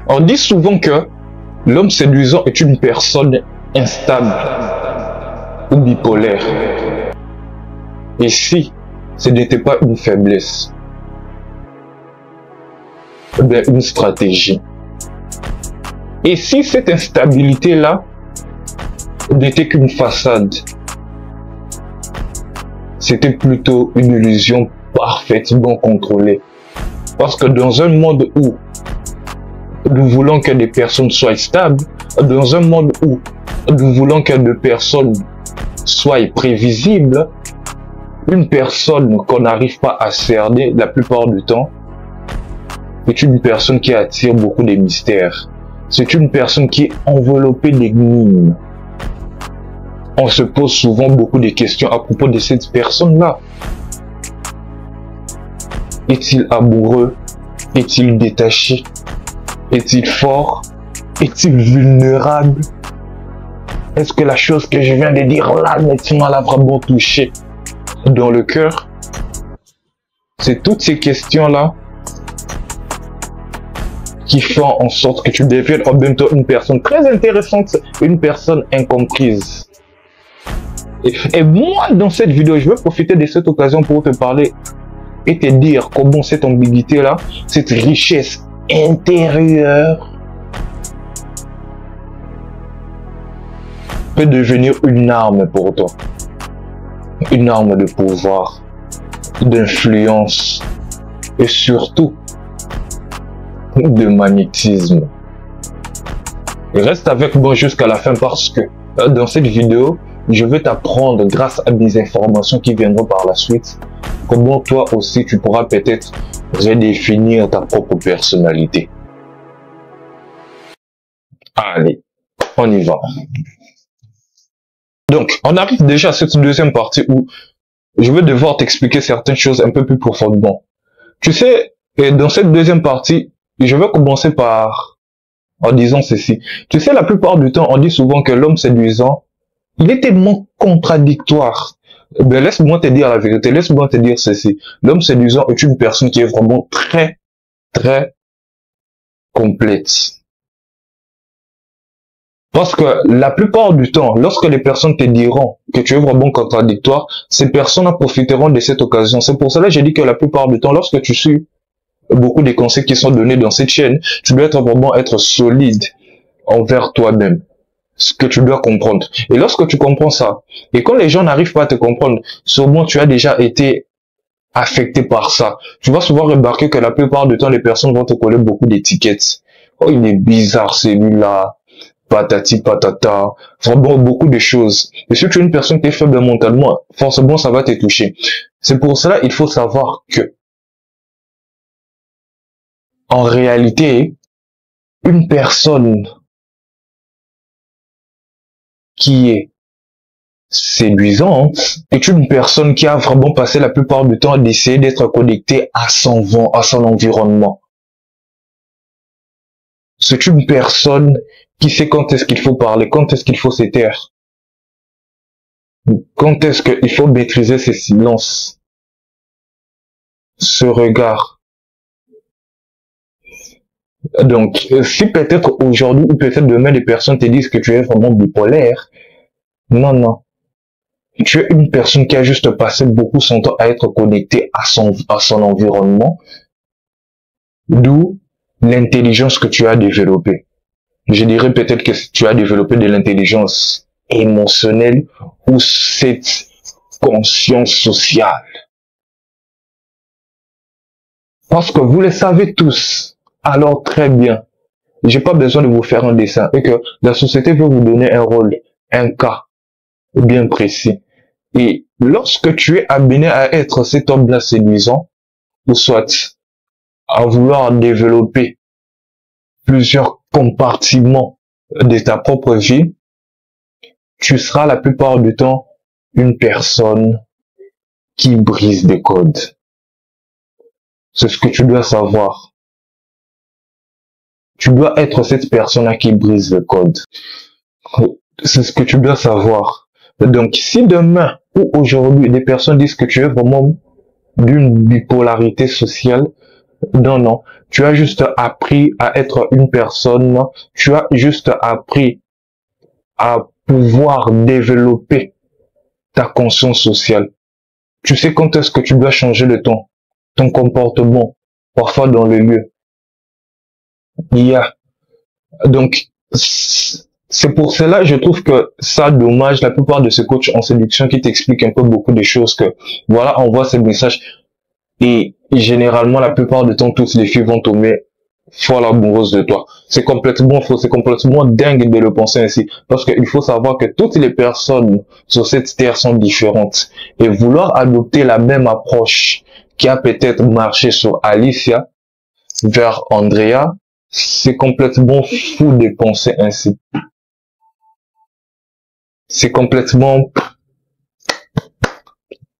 On dit souvent que l'homme séduisant est une personne instable ou bipolaire. Et si ce n'était pas une faiblesse, bien une stratégie. Et si cette instabilité-là n'était qu'une façade, c'était plutôt une illusion parfaitement contrôlée. Parce que dans un monde où nous voulons que des personnes soient stables, dans un monde où nous voulons que des personnes soient prévisibles, une personne qu'on n'arrive pas à cerner la plupart du temps est une personne qui attire beaucoup de mystères. C'est une personne qui est enveloppée d'énigmes. On se pose souvent beaucoup de questions à propos de cette personne-là. Est-il amoureux? Est-il détaché? Est-il fort? Est-il vulnérable? Est-ce que la chose que je viens de dire là, maintenant, l'a vraiment touché dans le cœur? C'est toutes ces questions-là qui font en sorte que tu deviennes en même temps une personne très intéressante, une personne incomprise. Et moi, dans cette vidéo, je vais profiter de cette occasion pour te parler et te dire comment cette ambiguïté-là, cette richesse intérieure peut devenir une arme pour toi. Une arme de pouvoir, d'influence et surtout de magnétisme. Et reste avec moi jusqu'à la fin parce que dans cette vidéo, je vais t'apprendre grâce à mes informations qui viendront par la suite comment toi aussi tu pourras peut-être redéfinir ta propre personnalité. Allez, on y va. Donc, on arrive déjà à cette deuxième partie où je vais devoir t'expliquer certaines choses un peu plus profondément. Tu sais, et dans cette deuxième partie, je vais commencer en disant ceci. Tu sais, la plupart du temps, on dit souvent que l'homme séduisant, il est tellement contradictoire. Ben, laisse-moi te dire la vérité, laisse-moi te dire ceci. L'homme séduisant est une personne qui est vraiment très, très complète. Parce que la plupart du temps, lorsque les personnes te diront que tu es vraiment contradictoire, ces personnes profiteront de cette occasion. C'est pour cela que j'ai dit que la plupart du temps, lorsque tu suis beaucoup des conseils qui sont donnés dans cette chaîne, tu dois vraiment être solide envers toi-même. Ce que tu dois comprendre. Et lorsque tu comprends ça, et quand les gens n'arrivent pas à te comprendre, sûrement tu as déjà été affecté par ça. Tu vas souvent remarquer que la plupart du temps, les personnes vont te coller beaucoup d'étiquettes. Oh, il est bizarre celui-là. Patati patata, vraiment beaucoup de choses. Et si tu es une personne qui est faible mentalement, forcément ça va te toucher. C'est pour cela il faut savoir que, en réalité, une personne qui est séduisante est une personne qui a vraiment passé la plupart du temps d'essayer d'être connectée à son vent, à son environnement. C'est une personne qui sait quand est-ce qu'il faut parler, quand est-ce qu'il faut se taire, quand est-ce qu'il faut maîtriser ses silences, ce regard. Donc, si peut-être aujourd'hui ou peut-être demain, les personnes te disent que tu es vraiment bipolaire, non. Tu es une personne qui a juste passé beaucoup son temps à être connectée à son environnement, d'où l'intelligence que tu as développée. Je dirais peut-être que tu as développé de l'intelligence émotionnelle ou cette conscience sociale. Parce que vous le savez tous, alors très bien. J'ai pas besoin de vous faire un dessin et que la société veut vous donner un rôle, un cas bien précis. Et lorsque tu es amené à être cet homme-là séduisant, ou soit à vouloir développer plusieurs compartiments de ta propre vie, tu seras la plupart du temps une personne qui brise des codes. C'est ce que tu dois savoir. Tu dois être cette personne-là qui brise le code. C'est ce que tu dois savoir. Donc, si demain ou aujourd'hui, des personnes disent que tu es vraiment d'une bipolarité sociale, Non, non. Tu as juste appris à être une personne. Tu as juste appris à pouvoir développer ta conscience sociale. Tu sais quand est-ce que tu dois changer ton comportement, parfois dans le lieu. Il y a, donc, c'est pour cela, je trouve que ça dommage, la plupart de ces coachs en séduction qui t'expliquent un peu beaucoup de choses que, voilà, on voit ces messages et généralement, la plupart du temps, toutes les filles vont tomber folle amoureuse de toi. C'est complètement faux, c'est complètement dingue de le penser ainsi. Parce qu'il faut savoir que toutes les personnes sur cette terre sont différentes. Et vouloir adopter la même approche qui a peut-être marché sur Alicia vers Andrea, c'est complètement fou de penser ainsi. C'est complètement...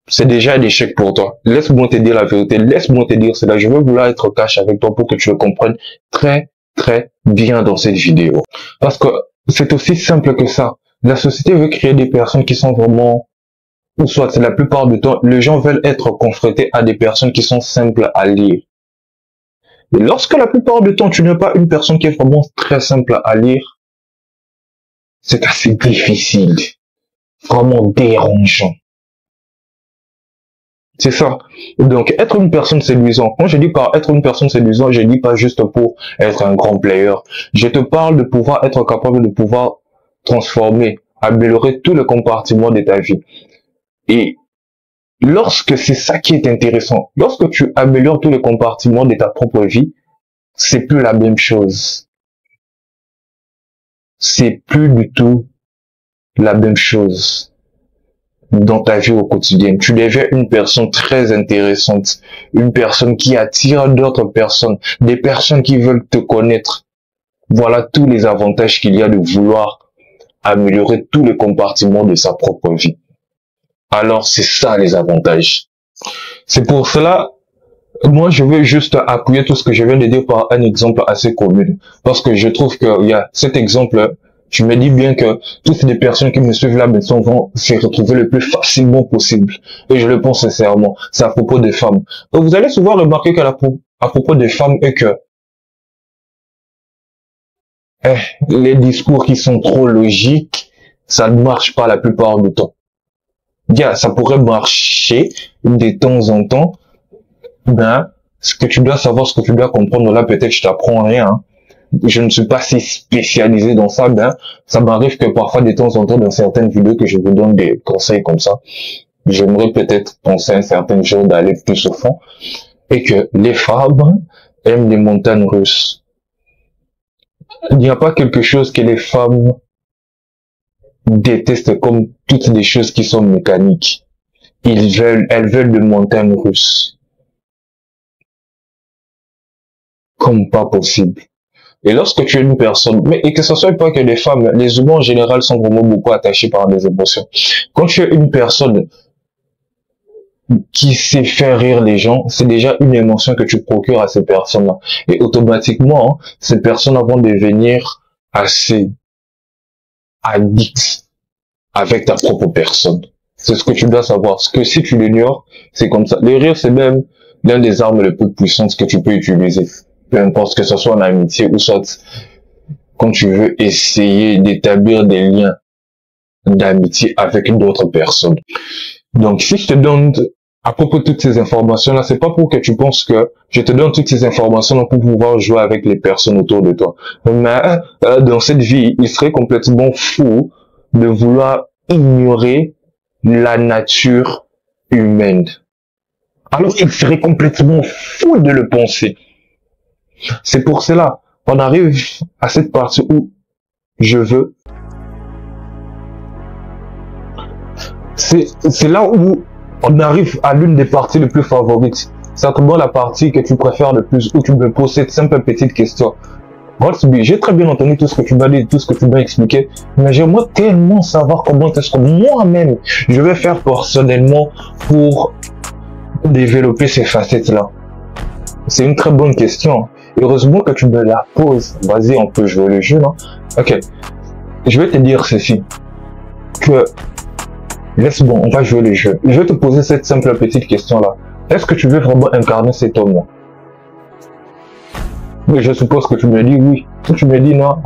C'est déjà un échec pour toi. Laisse-moi te dire la vérité. Laisse-moi te dire cela. Je veux vouloir être cash avec toi pour que tu le comprennes très, très bien dans cette vidéo. Parce que c'est aussi simple que ça. La société veut créer des personnes qui sont vraiment... Ou soit, la plupart du temps, les gens veulent être confrontés à des personnes qui sont simples à lire. Et lorsque la plupart du temps, tu n'es pas une personne qui est vraiment très simple à lire, c'est assez difficile. Vraiment dérangeant. C'est ça. Donc, être une personne séduisante. Quand je dis par être une personne séduisante, je dis pas juste pour être un grand player. Je te parle de pouvoir être capable de pouvoir transformer, améliorer tous les compartiments de ta vie. Et lorsque c'est ça qui est intéressant, lorsque tu améliores tous les compartiments de ta propre vie, c'est plus la même chose. C'est plus du tout la même chose dans ta vie au quotidien. Tu deviens une personne très intéressante, une personne qui attire d'autres personnes, des personnes qui veulent te connaître. Voilà tous les avantages qu'il y a de vouloir améliorer tous les compartiments de sa propre vie. Alors c'est ça les avantages. C'est pour cela, moi je veux juste appuyer tout ce que je viens de dire par un exemple assez commun. Parce que je trouve qu'il y a cet exemple. Je me dis bien que toutes les personnes qui me suivent là maintenant vont se retrouver le plus facilement possible. Et je le pense sincèrement. C'est à propos des femmes. Donc vous allez souvent remarquer qu'à propos des femmes est que les discours qui sont trop logiques, ça ne marche pas la plupart du temps. Bien, ça pourrait marcher de temps en temps. Ben, ce que tu dois savoir, ce que tu dois comprendre, là peut-être je t'apprends rien. Hein. Je ne suis pas si spécialisé dans ça, ben, ça m'arrive que parfois de temps en temps dans certaines vidéos que je vous donne des conseils comme ça, j'aimerais peut-être penser un certain jour d'aller plus au fond, et que les femmes aiment les montagnes russes. Il n'y a pas quelque chose que les femmes détestent comme toutes les choses qui sont mécaniques. Elles veulent des montagnes russes. Comme pas possible. Et lorsque tu es une personne, mais et que ce soit pas que les femmes, les humains en général sont vraiment beaucoup attachés par des émotions. Quand tu es une personne qui sait faire rire les gens, c'est déjà une émotion que tu procures à ces personnes-là. Et automatiquement, ces personnes vont devenir assez addictes avec ta propre personne. C'est ce que tu dois savoir. Parce que si tu l'ignores, c'est comme ça. Le rire, c'est même l'une des armes les plus puissantes que tu peux utiliser. Peu importe que ce soit en amitié ou soit quand tu veux essayer d'établir des liens d'amitié avec d'autres personnes. Donc, si je te donne à propos de toutes ces informations-là, c'est pas pour que tu penses que je te donne toutes ces informations pour pouvoir jouer avec les personnes autour de toi. Mais dans cette vie, il serait complètement fou de vouloir ignorer la nature humaine. Alors, il serait complètement fou de le penser. C'est pour cela, on arrive à cette partie où je veux. C'est là où on arrive à l'une des parties les plus favorites. Certainement la partie que tu préfères le plus, où tu me poses cette simple petite question. Goldsby, j'ai très bien entendu tout ce que tu m'as dit, tout ce que tu m'as expliqué, mais j'aimerais tellement savoir comment est-ce que moi-même, je vais faire personnellement pour développer ces facettes-là. C'est une très bonne question. Heureusement que tu me la poses. Vas-y, on peut jouer le jeu, non? Ok. Je vais te dire ceci. Que, laisse-moi, on va jouer le jeu. Je vais te poser cette simple petite question-là. Est-ce que tu veux vraiment incarner cet homme-là? Mais je suppose que tu me dis oui. Si tu me dis non,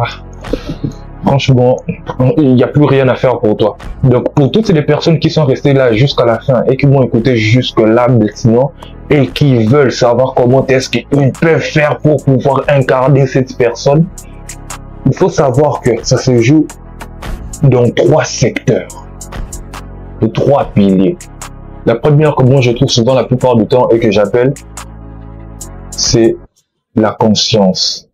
franchement, il n'y a plus rien à faire pour toi. Donc, pour toutes les personnes qui sont restées là jusqu'à la fin et qui m'ont écouté jusque là maintenant et qui veulent savoir comment est-ce qu'ils peuvent faire pour pouvoir incarner cette personne, il faut savoir que ça se joue dans 3 secteurs, de 3 piliers. La première que moi je trouve souvent la plupart du temps et que j'appelle, c'est la conscience.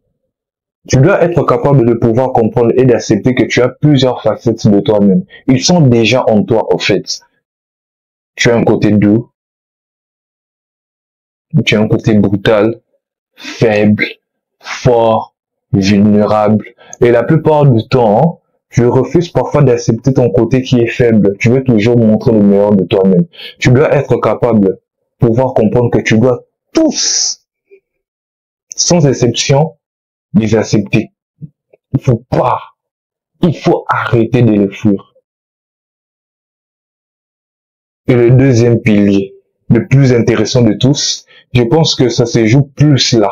Tu dois être capable de pouvoir comprendre et d'accepter que tu as plusieurs facettes de toi-même. Ils sont déjà en toi, au fait. Tu as un côté doux, tu as un côté brutal, faible, fort, vulnérable. Et la plupart du temps, tu refuses parfois d'accepter ton côté qui est faible. Tu veux toujours montrer le meilleur de toi-même. Tu dois être capable de pouvoir comprendre que tu dois tous, sans exception, les accepter. Il faut arrêter de les fuir. Et le deuxième pilier, le plus intéressant de tous, je pense que ça se joue plus là.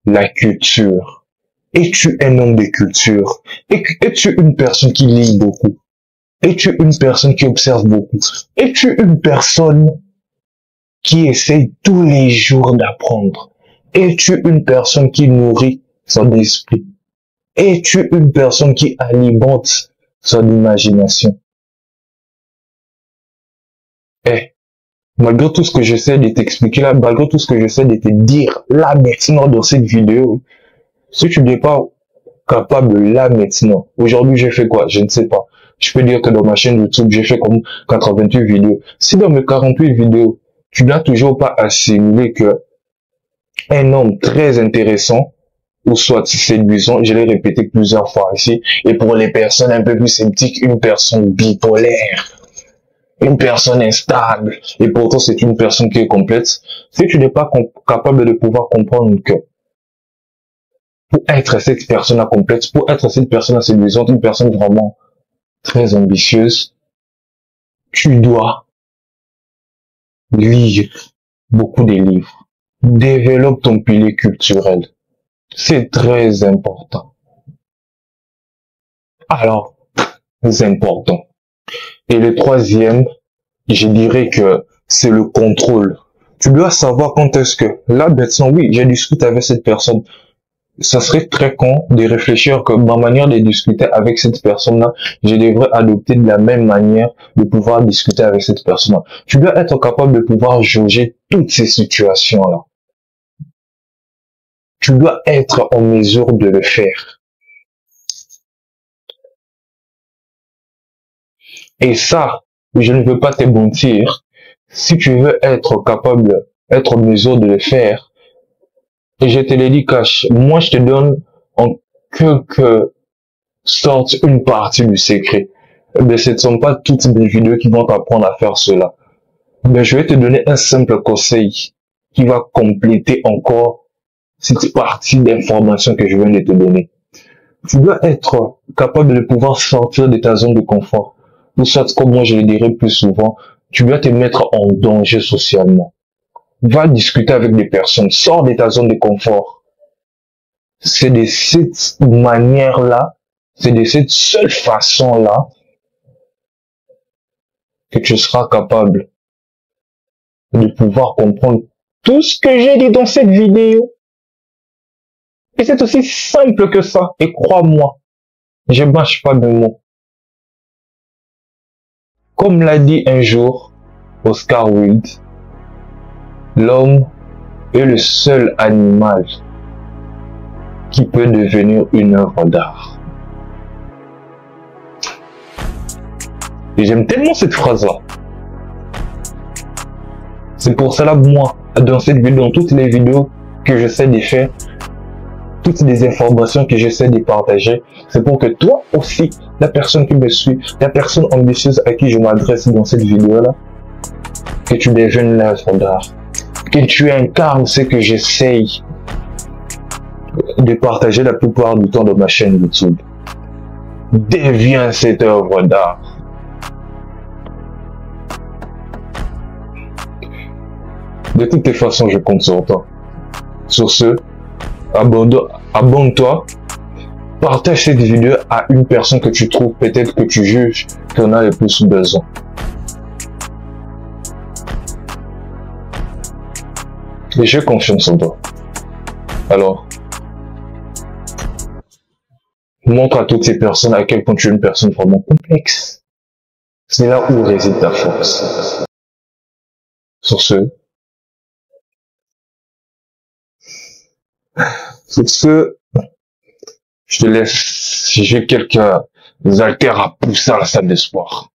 La culture. Es-tu un homme de culture? Es-tu une personne qui lit beaucoup? Es-tu une personne qui observe beaucoup? Es-tu une personne qui essaye tous les jours d'apprendre? Es-tu une personne qui nourrit son esprit? Es-tu une personne qui alimente son imagination? Malgré tout ce que j'essaie de t'expliquer là, malgré tout ce que j'essaie de te dire là maintenant dans cette vidéo, si tu n'es pas capable là maintenant, aujourd'hui j'ai fait quoi? Je ne sais pas. Je peux dire que dans ma chaîne YouTube, j'ai fait comme 88 vidéos. Si dans mes 48 vidéos, tu n'as toujours pas assimilé que un homme très intéressant, ou soit séduisant, je l'ai répété plusieurs fois ici, et pour les personnes un peu plus sceptiques, une personne bipolaire, une personne instable, et pourtant c'est une personne qui est complète. Si tu n'es pas capable de pouvoir comprendre que pour être cette personne complète, pour être cette personne séduisante, une personne vraiment très ambitieuse, tu dois lire beaucoup de livres. Développe ton pilier culturel. C'est très important. Alors, c'est important. Et le troisième, je dirais que c'est le contrôle. Tu dois savoir quand est-ce que, là, maintenant, oui, j'ai discuté avec cette personne. Ça serait très con de réfléchir que ma manière de discuter avec cette personne-là, je devrais adopter de la même manière de pouvoir discuter avec cette personne-là. Tu dois être capable de pouvoir jauger toutes ces situations-là. Tu dois être en mesure de le faire. Et ça, je ne veux pas te mentir, si tu veux être capable, être en mesure de le faire, et je te l'ai dit cash, moi je te donne en quelque sorte une partie du secret. Mais ce ne sont pas toutes mes vidéos qui vont t'apprendre à faire cela. Mais je vais te donner un simple conseil qui va compléter encore cette partie d'information que je viens de te donner. Tu dois être capable de pouvoir sortir de ta zone de confort. Ou soit, comme moi je le dirais plus souvent, tu dois te mettre en danger socialement. Va discuter avec des personnes, sors de ta zone de confort. C'est de cette manière-là, c'est de cette seule façon-là que tu seras capable de pouvoir comprendre tout ce que j'ai dit dans cette vidéo. Et c'est aussi simple que ça. Et crois-moi, je mâche pas de mots. Comme l'a dit un jour Oscar Wilde, l'homme est le seul animal qui peut devenir une œuvre d'art. Et j'aime tellement cette phrase-là. C'est pour cela que moi, dans cette vidéo, dans toutes les vidéos que j'essaie de faire, toutes les informations que j'essaie de partager, c'est pour que toi aussi, la personne qui me suit, la personne ambitieuse à qui je m'adresse dans cette vidéo-là, que tu deviennes l'œuvre d'art, que tu incarnes ce que j'essaye de partager la plupart du temps dans ma chaîne YouTube. Deviens cette œuvre d'art. De toutes les façons, je compte sur toi. Sur ce, abonne-toi, partage cette vidéo à une personne que tu trouves, peut-être que tu juges qu'on a le plus besoin. Et j'ai confiance en toi. Alors, montre à toutes ces personnes à quel point tu es une personne vraiment complexe. C'est là où réside ta force. Sur ce, je te laisse. J'ai quelques haltères à pousser à la salle de sport.